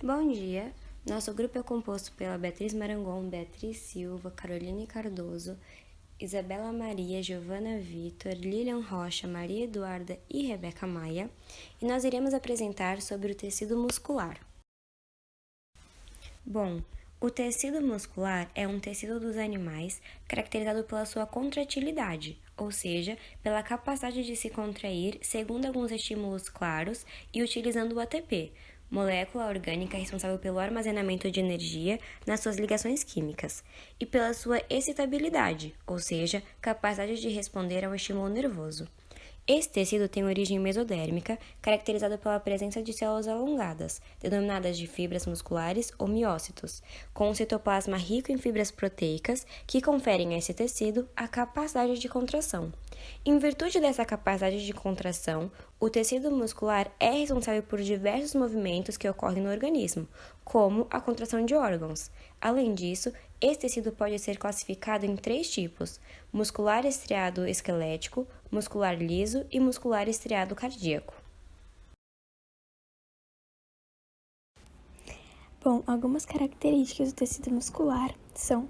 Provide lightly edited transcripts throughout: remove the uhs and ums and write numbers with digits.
Bom dia! Nosso grupo é composto pela Beatriz Marangon, Beatriz Silva, Caroline Cardoso, Isabela Maria, Giovana Vitor, Lilian Rocha, Maria Eduarda e Rebeca Maia, e nós iremos apresentar sobre o tecido muscular. Bom, o tecido muscular é um tecido dos animais caracterizado pela sua contratilidade, ou seja, pela capacidade de se contrair segundo alguns estímulos claros e utilizando o ATP, molécula orgânica responsável pelo armazenamento de energia nas suas ligações químicas, e pela sua excitabilidade, ou seja, capacidade de responder a um estímulo nervoso. Esse tecido tem origem mesodérmica, caracterizada pela presença de células alongadas, denominadas de fibras musculares ou miócitos, com um citoplasma rico em fibras proteicas que conferem a esse tecido a capacidade de contração. Em virtude dessa capacidade de contração, o tecido muscular é responsável por diversos movimentos que ocorrem no organismo, como a contração de órgãos. Além disso, esse tecido pode ser classificado em 3 tipos: muscular estriado esquelético, muscular liso e muscular estriado cardíaco. Bom, algumas características do tecido muscular são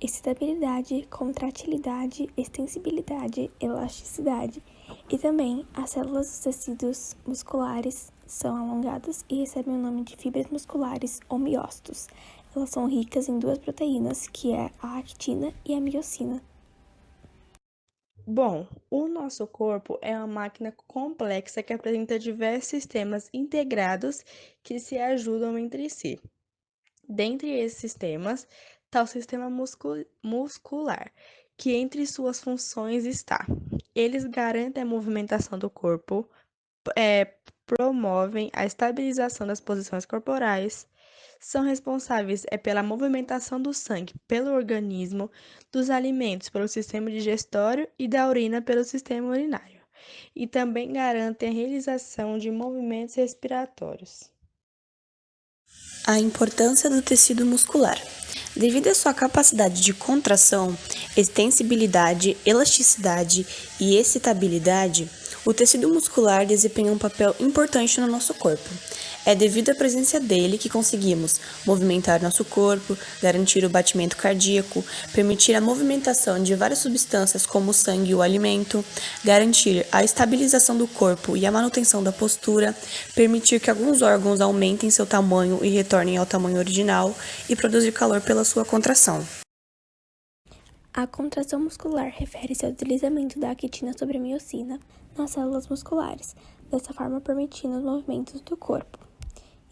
excitabilidade, contratilidade, extensibilidade, elasticidade. E também as células dos tecidos musculares são alongadas e recebem o nome de fibras musculares ou miócitos. Elas são ricas em 2 proteínas, que é a actina e a miocina. Bom, o nosso corpo é uma máquina complexa que apresenta diversos sistemas integrados que se ajudam entre si. Dentre esses sistemas está o sistema muscular, que entre suas funções está: eles garantem a movimentação do corpo, promovem a estabilização das posições corporais, são responsáveis pela movimentação do sangue pelo organismo, dos alimentos pelo sistema digestório e da urina pelo sistema urinário, e também garantem a realização de movimentos respiratórios. A importância do tecido muscular. Devido à sua capacidade de contração, extensibilidade, elasticidade e excitabilidade, o tecido muscular desempenha um papel importante no nosso corpo. É devido à presença dele que conseguimos movimentar nosso corpo, garantir o batimento cardíaco, permitir a movimentação de várias substâncias como o sangue e o alimento, garantir a estabilização do corpo e a manutenção da postura, permitir que alguns órgãos aumentem seu tamanho e retornem ao tamanho original e produzir calor pela sua contração. A contração muscular refere-se ao deslizamento da actina sobre a miocina nas células musculares, dessa forma permitindo os movimentos do corpo.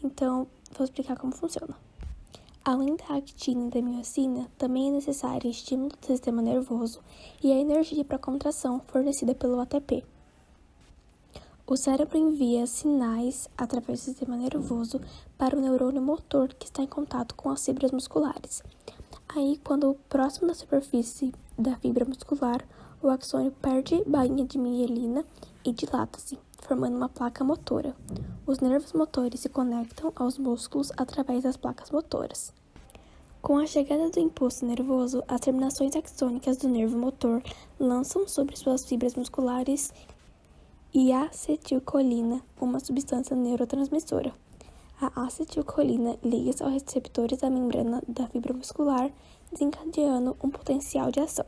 Então, vou explicar como funciona. Além da actina e da miocina, também é necessário estímulo do sistema nervoso e a energia para a contração fornecida pelo ATP. O cérebro envia sinais através do sistema nervoso para o neurônio motor que está em contato com as fibras musculares. Aí, quando próximo da superfície da fibra muscular, o axônio perde bainha de mielina e dilata-se, formando uma placa motora. Os nervos motores se conectam aos músculos através das placas motoras. Com a chegada do impulso nervoso, as terminações axônicas do nervo motor lançam sobre suas fibras musculares e acetilcolina, uma substância neurotransmissora. A acetilcolina liga-se aos receptores da membrana da fibra muscular, desencadeando um potencial de ação.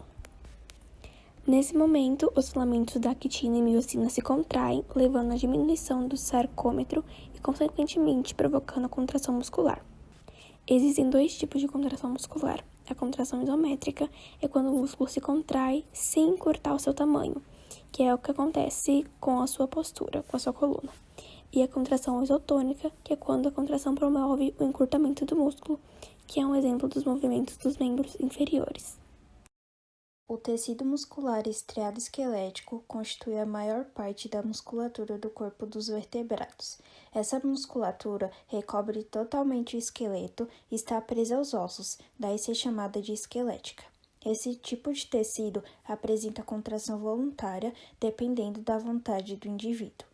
Nesse momento, os filamentos da actina e miocina se contraem, levando à diminuição do sarcômetro e, consequentemente, provocando a contração muscular. Existem 2 tipos de contração muscular. A contração isométrica é quando o músculo se contrai sem encurtar o seu tamanho, que é o que acontece com a sua postura, com a sua coluna. E a contração isotônica, que é quando a contração promove o encurtamento do músculo, que é um exemplo dos movimentos dos membros inferiores. O tecido muscular estriado esquelético constitui a maior parte da musculatura do corpo dos vertebrados. Essa musculatura recobre totalmente o esqueleto e está presa aos ossos, daí ser chamada de esquelética. Esse tipo de tecido apresenta contração voluntária, dependendo da vontade do indivíduo.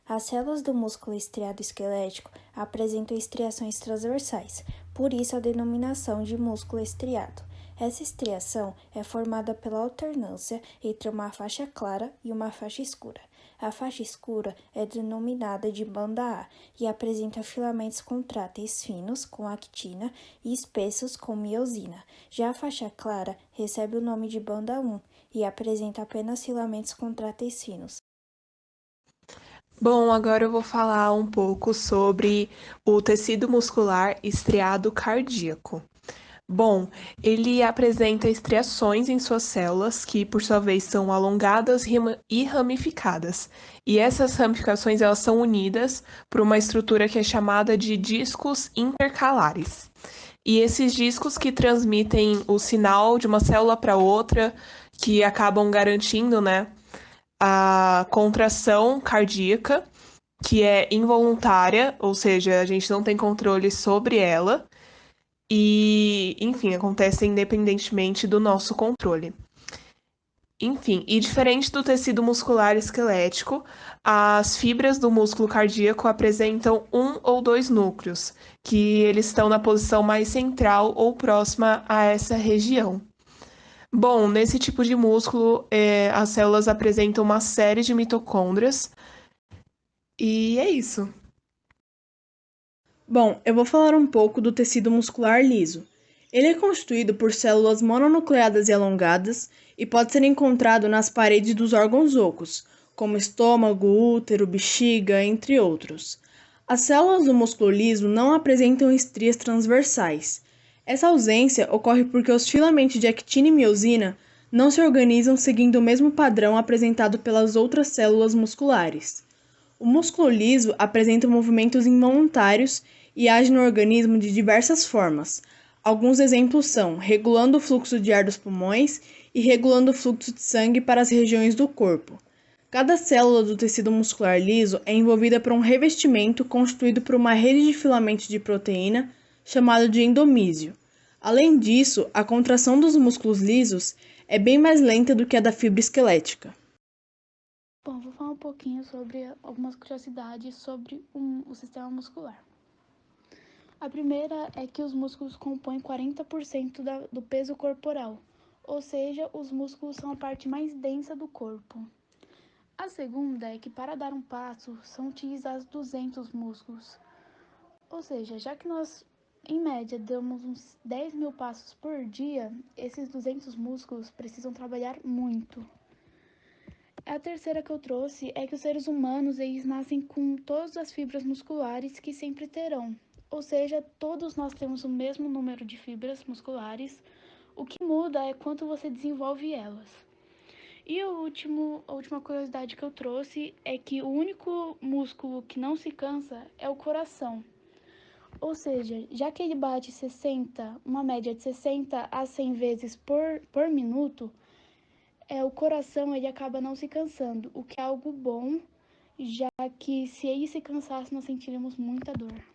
As células do músculo estriado esquelético apresentam estriações transversais, por isso a denominação de músculo estriado. Essa estriação é formada pela alternância entre uma faixa clara e uma faixa escura. A faixa escura é denominada de banda A e apresenta filamentos contráteis finos, com actina, e espessos, com miosina. Já a faixa clara recebe o nome de banda 1 e apresenta apenas filamentos contráteis finos. Bom, agora eu vou falar um pouco sobre o tecido muscular estriado cardíaco. Bom, ele apresenta estriações em suas células, que por sua vez são alongadas e ramificadas. E essas ramificações elas são unidas por uma estrutura que é chamada de discos intercalares. E esses discos que transmitem o sinal de uma célula para outra, que acabam garantindo, né, a contração cardíaca, que é involuntária, ou seja, a gente não tem controle sobre ela. E, enfim, acontece independentemente do nosso controle. Enfim, e diferente do tecido muscular esquelético, as fibras do músculo cardíaco apresentam um ou dois núcleos, que eles estão na posição mais central ou próxima a essa região. Bom, nesse tipo de músculo, as células apresentam uma série de mitocôndrias, e é isso. Bom, eu vou falar um pouco do tecido muscular liso. Ele é constituído por células mononucleadas e alongadas e pode ser encontrado nas paredes dos órgãos ocos, como estômago, útero, bexiga, entre outros. As células do músculo liso não apresentam estrias transversais. Essa ausência ocorre porque os filamentos de actina e miosina não se organizam seguindo o mesmo padrão apresentado pelas outras células musculares. O músculo liso apresenta movimentos involuntários e age no organismo de diversas formas. Alguns exemplos são regulando o fluxo de ar dos pulmões e regulando o fluxo de sangue para as regiões do corpo. Cada célula do tecido muscular liso é envolvida por um revestimento constituído por uma rede de filamentos de proteína chamado de endomísio. Além disso, a contração dos músculos lisos é bem mais lenta do que a da fibra esquelética. Bom, vou falar um pouquinho sobre algumas curiosidades sobre o sistema muscular. A primeira é que os músculos compõem 40% do peso corporal, ou seja, os músculos são a parte mais densa do corpo. A segunda é que para dar um passo são utilizados 200 músculos, ou seja, já que nós em média damos uns 10 mil passos por dia, esses 200 músculos precisam trabalhar muito. A terceira que eu trouxe é que os seres humanos eles nascem com todas as fibras musculares que sempre terão. Ou seja, todos nós temos o mesmo número de fibras musculares, o que muda é quanto você desenvolve elas. E a última curiosidade que eu trouxe é que o único músculo que não se cansa é o coração. Ou seja, já que ele bate uma média de 60 a 100 vezes por minuto, o coração ele acaba não se cansando, o que é algo bom, já que se ele se cansasse nós sentiríamos muita dor.